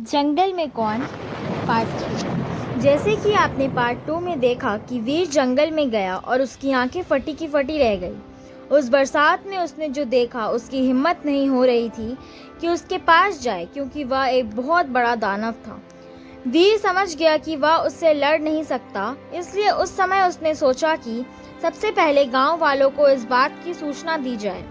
जंगल में कौन पार्ट 3। जैसे कि आपने पार्ट 2 में देखा कि वीर जंगल में गया और उसकी आंखें फटी की फटी रह गई। उस बरसात में उसने जो देखा उसकी हिम्मत नहीं हो रही थी कि उसके पास जाए, क्योंकि वह एक बहुत बड़ा दानव था। वीर समझ गया कि वह उससे लड़ नहीं सकता, इसलिए उस समय उसने सोचा कि सबसे पहले गांव वालों को इस बात की सूचना दी जाए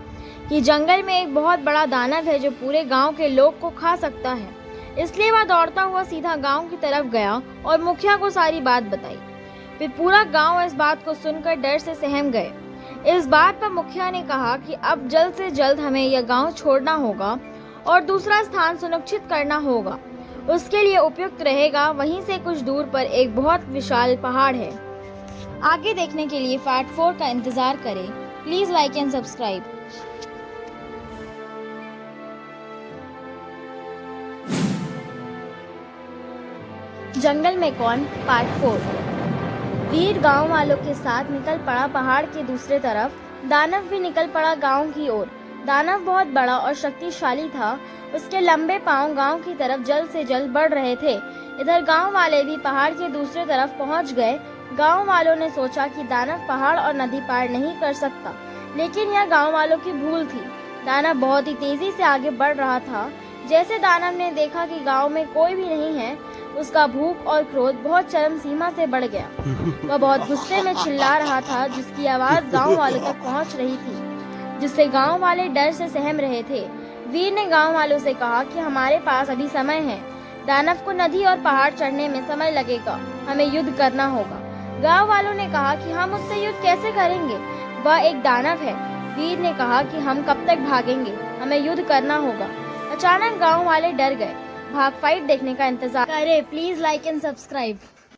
कि जंगल में एक बहुत बड़ा दानव है जो पूरे गांव के लोग को खा सकता है। इसलिए वह दौड़ता हुआ सीधा गांव की तरफ गया और मुखिया को सारी बात बताई। फिर पूरा गांव इस बात को सुनकर डर से सहम गए। इस बात पर मुखिया ने कहा कि अब जल्द से जल्द हमें यह गांव छोड़ना होगा और दूसरा स्थान सुनिश्चित करना होगा। उसके लिए उपयुक्त रहेगा वहीं से कुछ दूर पर एक बहुत विशाल पहाड़ है। आगे देखने के लिए पार्ट 4 का इंतजार करें। Please like and subscribe. जंगल में कौन पार्ट 4। वीर गांव वालों के साथ निकल पड़ा पहाड़ के दूसरे तरफ। दानव भी निकल पड़ा गांव की ओर। दानव बहुत बड़ा और शक्तिशाली था। उसके लंबे पांव गांव की तरफ जल्द से जल्द बढ़ रहे थे। इधर गांव वाले भी पहाड़ के दूसरे तरफ पहुंच गए। गांव वालों ने सोचा कि दानव पहाड़ और नदी पार नहीं कर सकता, लेकिन यह गांव वालों की भूल थी। दानव बहुत ही तेजी से आगे बढ़ रहा था। जैसे दानव ने देखा कि गांव में कोई भी नहीं है, उसका भूख और क्रोध बहुत चरम सीमा से बढ़ गया। वह बहुत गुस्से में चिल्ला रहा था, जिसकी आवाज गांव वालों तक पहुंच रही थी, जिससे गांव वाले डर से सहम रहे थे। वीर ने गांव वालों से कहा कि हमारे पास अभी समय है। दानव को नदी और पहाड़ चढ़ने में समय लगेगा, हमें युद्ध करना होगा। गांव वालों ने कहा कि हम उससे युद्ध कैसे करेंगे, वह एक दानव है। वीर ने कहा कि हम कब तक भागेंगे, हमें युद्ध करना होगा। अचानक गांव वाले डर गए। भाग फाइट देखने का इंतजार करें। Please like and subscribe.